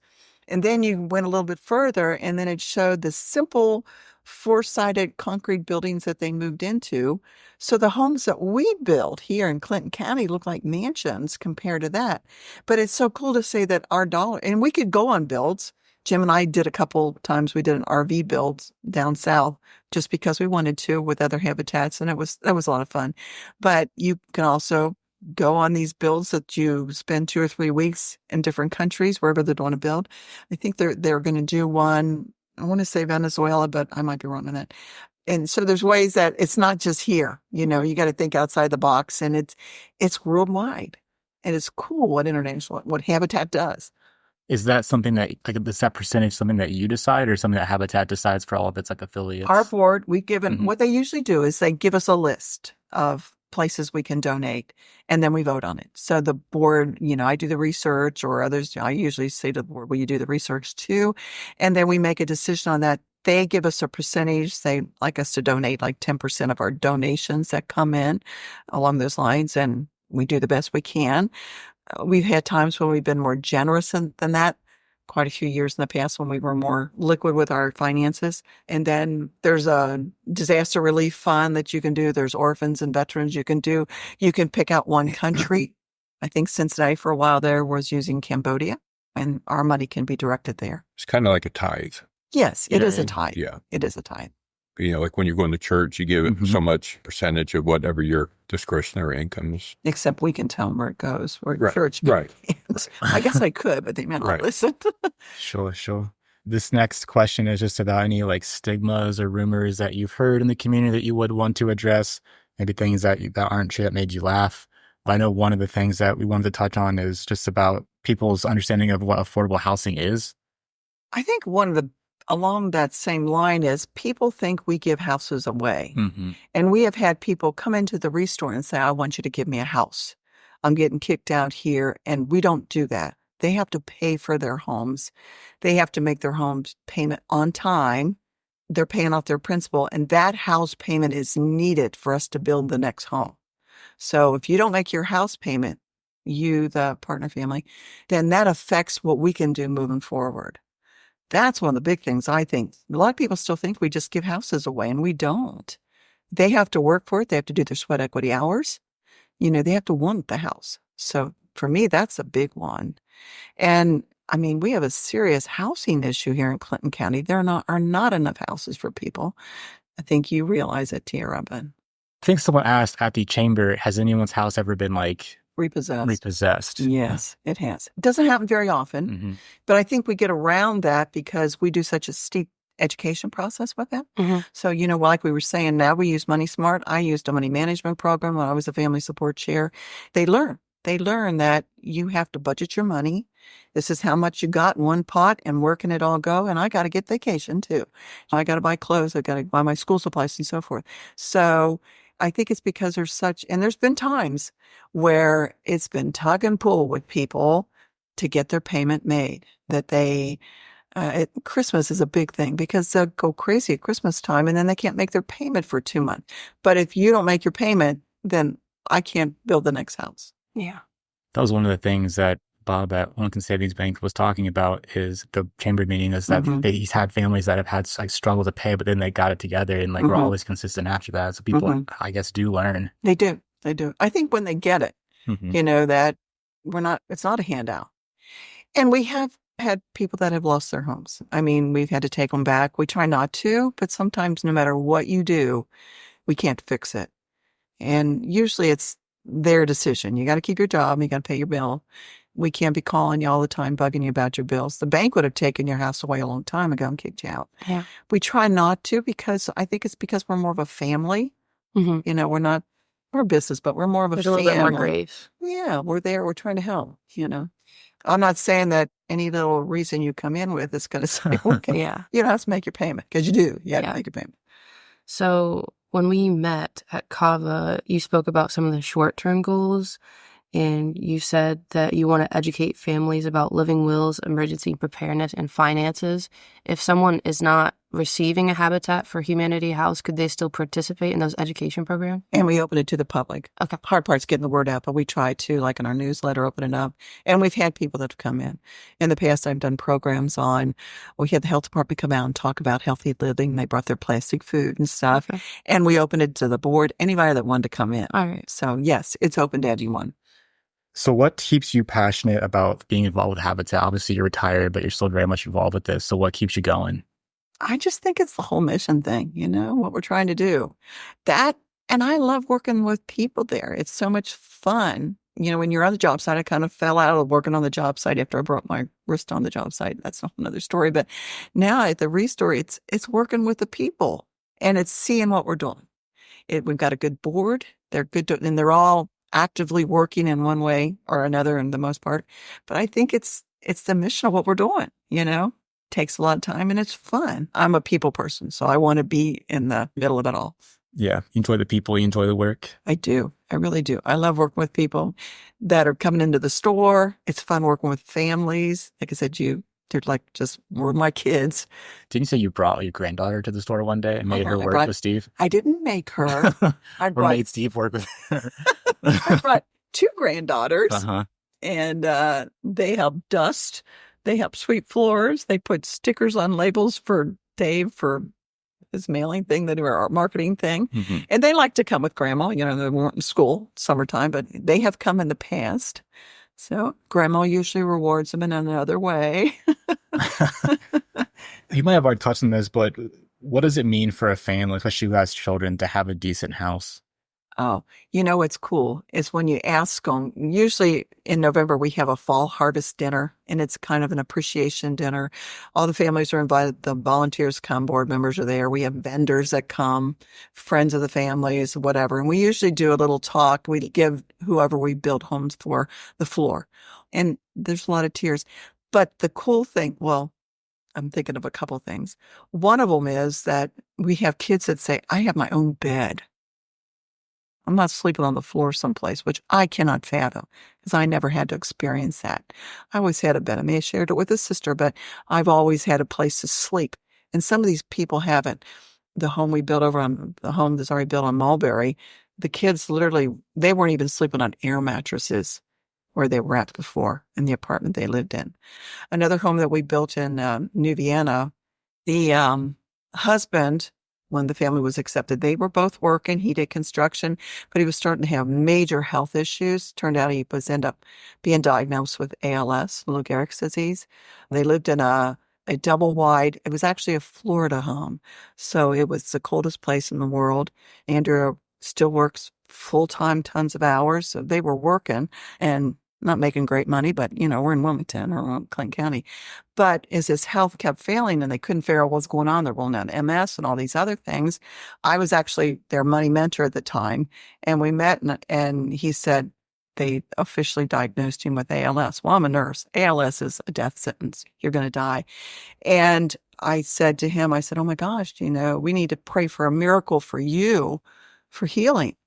And then you went a little bit further, and then it showed the simple four-sided concrete buildings that they moved into. So the homes that we built here in Clinton County look like mansions compared to that. But it's so cool to say that our dollar, and we could go on builds. Jim and I did a couple times. We did an RV build down south just because we wanted to with other habitats, and that was a lot of fun. But you can also go on these builds that you spend 2 or 3 weeks in different countries, wherever they're doing a build. I think they're going to do one. I want to say Venezuela, but I might be wrong on that. And so there's ways that it's not just here. You got to think outside the box, and it's worldwide, and it's cool what Habitat does. Is that something that, is that percentage something that you decide, or something that Habitat decides for all of its affiliates? Our board, we've given, what they usually do is they give us a list of places we can donate, and then we vote on it. So the board, I do the research, or others, I usually say to the board, will you do the research too? And then we make a decision on that. They give us a percentage. They like us to donate like 10% of our donations that come in along those lines, and we do the best we can. We've had times when we've been more generous than that, quite a few years in the past when we were more liquid with our finances. And then there's a disaster relief fund that you can do. There's orphans and veterans you can do. You can pick out one country. I think Cincinnati for a while there was using Cambodia, and our money can be directed there. It's kind of like a tithe. Yes, it is a tithe. Yeah. It is a tithe. like when you're going to church, you give so much percentage of whatever your discretionary income is. Except we can tell them where it goes, where Right. church. Right. I guess I could, but they may not listen. Sure. This next question is just about any like stigmas or rumors that you've heard in the community that you would want to address, maybe things that aren't true that made you laugh. But I know one of the things that we wanted to touch on is just about people's understanding of what affordable housing is. I think along that same line is people think we give houses away. And we have had people come into the Restore and say, I want you to give me a house. I'm getting kicked out here. And we don't do that. They have to pay for their homes. They have to make their homes payment on time. They're paying off their principal. And that house payment is needed for us to build the next home. So if you don't make your house payment, you, the partner family, then that affects what we can do moving forward. That's one of the big things, I think. A lot of people still think we just give houses away, and we don't. They have to work for it. They have to do their sweat equity hours. They have to want the house. So for me, that's a big one. And I mean, we have a serious housing issue here in Clinton County. There are not enough houses for people. I think you realize it, Tiara, but I think someone asked at the chamber, has anyone's house ever been like repossessed? Yes, it has. It doesn't happen very often, but I think we get around that because we do such a steep education process with them. So, like we were saying, now we use Money Smart. I used a money management program when I was a family support chair. They learn that you have to budget your money. This is how much you got in one pot, and where can it all go? And I got to get vacation too. I got to buy clothes. I got to buy my school supplies and so forth. So I think it's because and there's been times where it's been tug and pull with people to get their payment made, that Christmas is a big thing because they'll go crazy at Christmas time and then they can't make their payment for 2 months. But if you don't make your payment, then I can't build the next house. Yeah. That was one of the things that Bob at Lincoln Savings Bank was talking about is the chamber meeting is that he's had families that have had like struggle to pay, but then they got it together and like we're always consistent after that. So people, I guess, do learn. They do. I think when they get it, that it's not a handout. And we have had people that have lost their homes. I mean, we've had to take them back. We try not to, but sometimes no matter what you do, we can't fix it. And usually it's their decision. You got to keep your job. You got to pay your bill. We can't be calling you all the time, bugging you about your bills. The bank would have taken your house away a long time ago and kicked you out. Yeah. We try not to because I think it's because we're more of a family. We're a business, but we're more of a family. A little bit more grace. Yeah, we're there. We're trying to help, I'm not saying that any little reason you come in with is going to say, okay, you don't have to make your payment, because you do. You have to make your payment. So when we met at CAVA, you spoke about some of the short-term goals, and you said that you want to educate families about living wills, emergency preparedness, and finances. If someone is not receiving a Habitat for Humanity house, could they still participate in those education programs? And we open it to the public. Okay. Hard part's getting the word out, but we try to, like in our newsletter, open it up. And we've had people that have come in. In the past, I've done programs we had the health department come out and talk about healthy living. They brought their plastic food and stuff. Okay. And we opened it to the board, anybody that wanted to come in. All right. So yes, it's open to anyone. So what keeps you passionate about being involved with Habitat? Obviously, you're retired, but you're still very much involved with this. So what keeps you going? I just think it's the whole mission thing, what we're trying to do. And I love working with people there. It's so much fun. When you're on the job site, I kind of fell out of working on the job site after I broke my wrist on the job site. That's another story. But now at the Restore, it's working with the people and it's seeing what we're doing. We've got a good board. They're good, and they're all actively working in one way or another in the most part. But I think it's the mission of what we're doing, Takes a lot of time and it's fun. I'm a people person, so I want to be in the middle of it all. Yeah. You enjoy the people, you enjoy the work. I do. I really do. I love working with people that are coming into the store. It's fun working with families. Like I said, they're like we're my kids. Didn't you say you brought your granddaughter to the store one day and made her work with Steve? I didn't make her. Or made Steve work with her. I brought 2 granddaughters and they help dust. They help sweep floors. They put stickers on labels for Dave for his mailing thing, that were our marketing thing. And they like to come with grandma. They weren't in school, summertime, but they have come in the past. So grandma usually rewards them in another way. You might have already touched on this, but What does it mean for a family, especially who has children, to have a decent house? Oh, what's cool is when you ask them, usually in November, we have a fall harvest dinner and it's kind of an appreciation dinner. All the families are invited. The volunteers come, board members are there. We have vendors that come, friends of the families, whatever. And we usually do a little talk. We give whoever we build homes for the floor. And there's a lot of tears. But the cool thing, well, I'm thinking of a couple things. One of them is that we have kids that say, I have my own bed. I'm not sleeping on the floor someplace, which I cannot fathom because I never had to experience that. I always had a bed. I may have shared it with a sister, but I've always had a place to sleep. And some of these people haven't. The home we built over on the home that's already built on Mulberry, the kids literally, they weren't even sleeping on air mattresses where they were at before in the apartment they lived in. Another home that we built in New Vienna, the husband, when the family was accepted, they were both working. He did construction, but he was starting to have major health issues. Turned out he was end up being diagnosed with ALS, Lou Gehrig's disease. They lived in a double wide. It was actually a Florida home. So it was the coldest place in the world. Andrea still works full-time, tons of hours. So they were working and not making great money, but we're in Wilmington or Clinton County. But as his health kept failing and they couldn't figure out what's going on, they're rolling out MS and all these other things. I was actually their money mentor at the time. And we met and he said they officially diagnosed him with ALS. Well, I'm a nurse. ALS is a death sentence. You're going to die. And I said to him, I said, oh my gosh, we need to pray for a miracle for you for healing.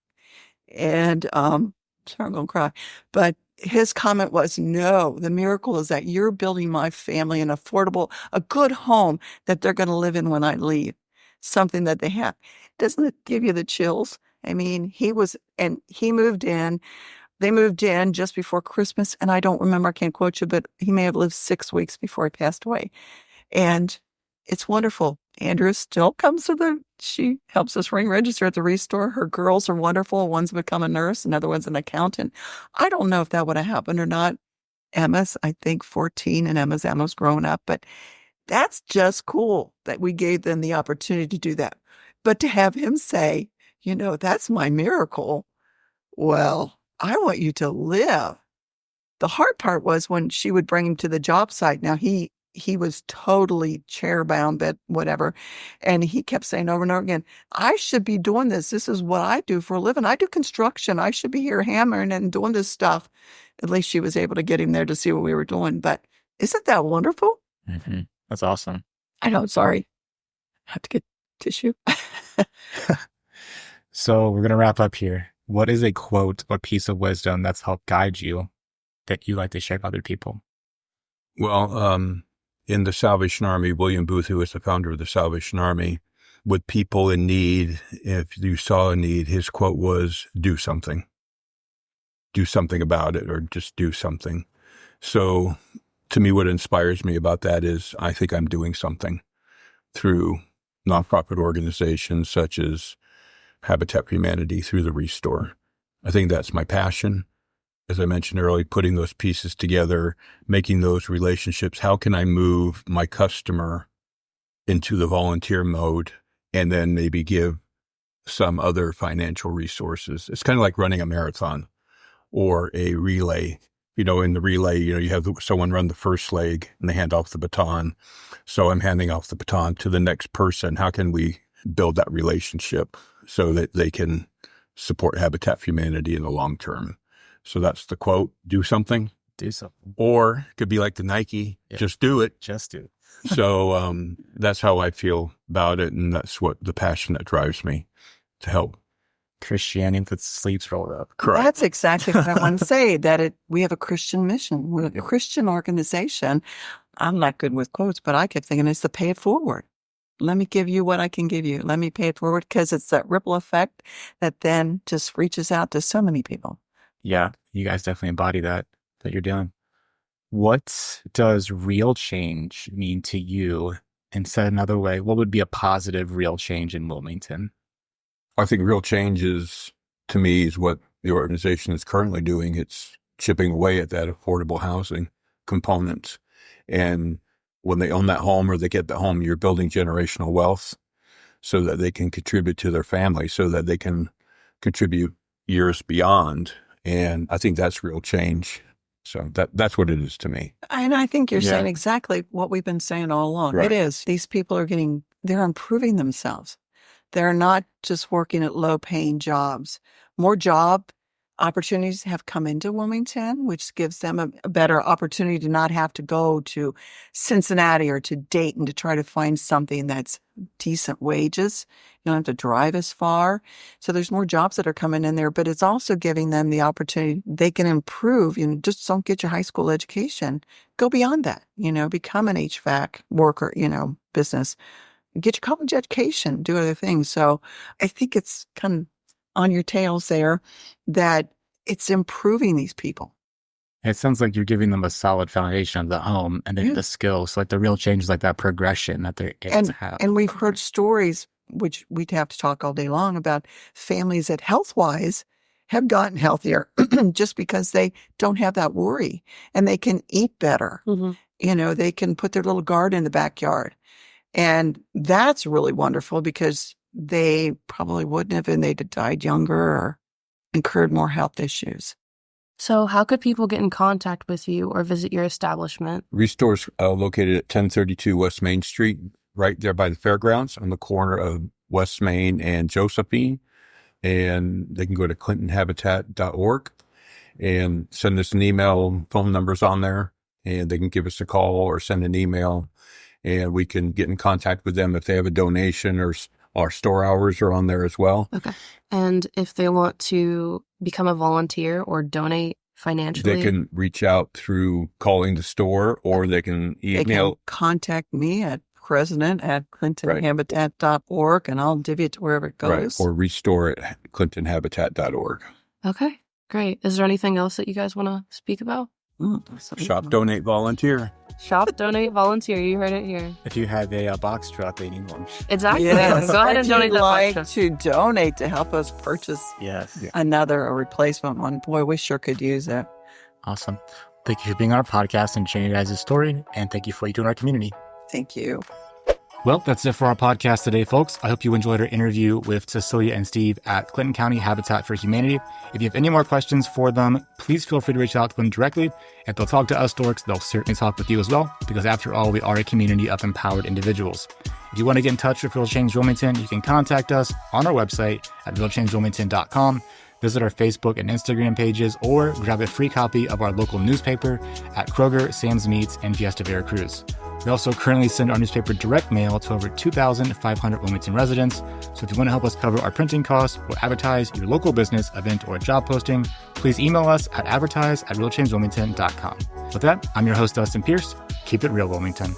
And, sorry, I'm going to cry. But his comment was, no, the miracle is that you're building my family an affordable, a good home that they're going to live in when I leave. Something that they have. Doesn't it give you the chills? I mean, he moved in. They moved in just before Christmas. And I don't remember, I can't quote you, but he may have lived 6 weeks before he passed away. And it's wonderful. Andrea still comes she helps us ring register at the Restore. Her girls are wonderful. One's become a nurse, another one's an accountant. I don't know if that would have happened or not. Emma's, I think, 14 and Emma's grown up, but that's just cool that we gave them the opportunity to do that. But to have him say, that's my miracle. Well, I want you to live. The hard part was when she would bring him to the job site. Now he was totally chair bound, but whatever. And he kept saying over and over again, I should be doing this. This is what I do for a living. I do construction. I should be here hammering and doing this stuff. At least she was able to get him there to see what we were doing. But isn't that wonderful? Mm-hmm. That's awesome. I know. Sorry. I have to get tissue. So we're going to wrap up here. What is a quote or piece of wisdom that's helped guide you that you like to share with other people? Well, in the Salvation Army, William Booth, who was the founder of the Salvation Army, with people in need, if you saw a need, his quote was, do something. Do something about it, or just do something. So to me, what inspires me about that is I think I'm doing something through nonprofit organizations such as Habitat for Humanity, through the Restore. I think that's my passion. As I mentioned earlier, putting those pieces together, making those relationships. How can I move my customer into the volunteer mode and then maybe give some other financial resources? It's kind of like running a marathon or a relay. In the relay, you have someone run the first leg and they hand off the baton. So I'm handing off the baton to the next person. How can we build that relationship so that they can support Habitat for Humanity in the long term? So that's the quote, do something. Do something. Or it could be like the Nike, just do it. Just do it. So that's how I feel about it. And that's what the passion that drives me to help. Christianity with sleeves rolled up. Correct. That's exactly what I want to say, that we have a Christian mission. We're a Christian organization. I'm not good with quotes, but I kept thinking it's the pay it forward. Let me give you what I can give you. Let me pay it forward, because it's that ripple effect that then just reaches out to so many people. Yeah, you guys definitely embody that you're doing. What does real change mean to you? And said another way, what would be a positive real change in Wilmington? I think real change to me, is what the organization is currently doing. It's chipping away at that affordable housing component. And when they own that home or they get the home, you're building generational wealth. so that they can contribute to their family, so that they can contribute years beyond. And I think that's real change. So that's what it is to me. And I think you're saying exactly what we've been saying all along. Right. It is. These people are they're improving themselves. They're not just working at low-paying jobs. More job opportunities have come into Wilmington, which gives them a better opportunity to not have to go to Cincinnati or to Dayton to try to find something that's decent wages. You don't have to drive as far. So there's more jobs that are coming in there, but it's also giving them the opportunity. They can improve. Just don't get your high school education. Go beyond that, become an HVAC worker, business. Get your college education, do other things. So I think it's kind of on your tails there that it's improving these people. It sounds like you're giving them a solid foundation of the home and then the skills. So like the real change is like that progression that they're able to have. And we've heard stories, which we'd have to talk all day long about, families that health-wise have gotten healthier just because they don't have that worry and they can eat better. Mm-hmm. They can put their little garden in the backyard. And that's really wonderful because they probably wouldn't have, and they'd have died younger or incurred more health issues. So how could people get in contact with you or visit your establishment? Restore's located at 1032 West Main Street, right there by the fairgrounds on the corner of West Main and Josephine. And they can go to clintonhabitat.org and send us an email. Phone number's on there, and they can give us a call or send an email, and we can get in contact with them if they have a donation, or our store hours are on there as well. Okay. And if they want to become a volunteer or donate financially, they can reach out through calling the store, or they can email. They can contact me at president@clintonhabitat.org, and I'll divvy it to wherever it goes. Right. Or restore@clintonhabitat.org. Okay, great. Is there anything else that you guys want to speak about? Shop, donate, volunteer. Shop, donate, volunteer. You heard it here. If you have a box truck, they need one. Exactly. Yes. Go ahead and donate that box truck. To donate to help us purchase a replacement one. Boy, we sure could use it. Awesome. Thank you for being on our podcast and sharing your guys' story. And thank you for what you do in our community. Thank you. Well, that's it for our podcast today, folks. I hope you enjoyed our interview with Cecilia and Steve at Clinton County Habitat for Humanity. If you have any more questions for them, please feel free to reach out to them directly. If they'll talk to us dorks, they'll certainly talk with you as well, because after all, we are a community of empowered individuals. If you want to get in touch with Real Change Wilmington, you can contact us on our website at realchangewilmington.com. Visit our Facebook and Instagram pages, or grab a free copy of our local newspaper at Kroger, Sam's Meats, and Fiesta Veracruz. We also currently send our newspaper direct mail to over 2,500 Wilmington residents. So if you want to help us cover our printing costs or advertise your local business, event, or job posting, please email us at advertise@realchangewilmington.com. With that, I'm your host, Dustin Pierce. Keep it real, Wilmington.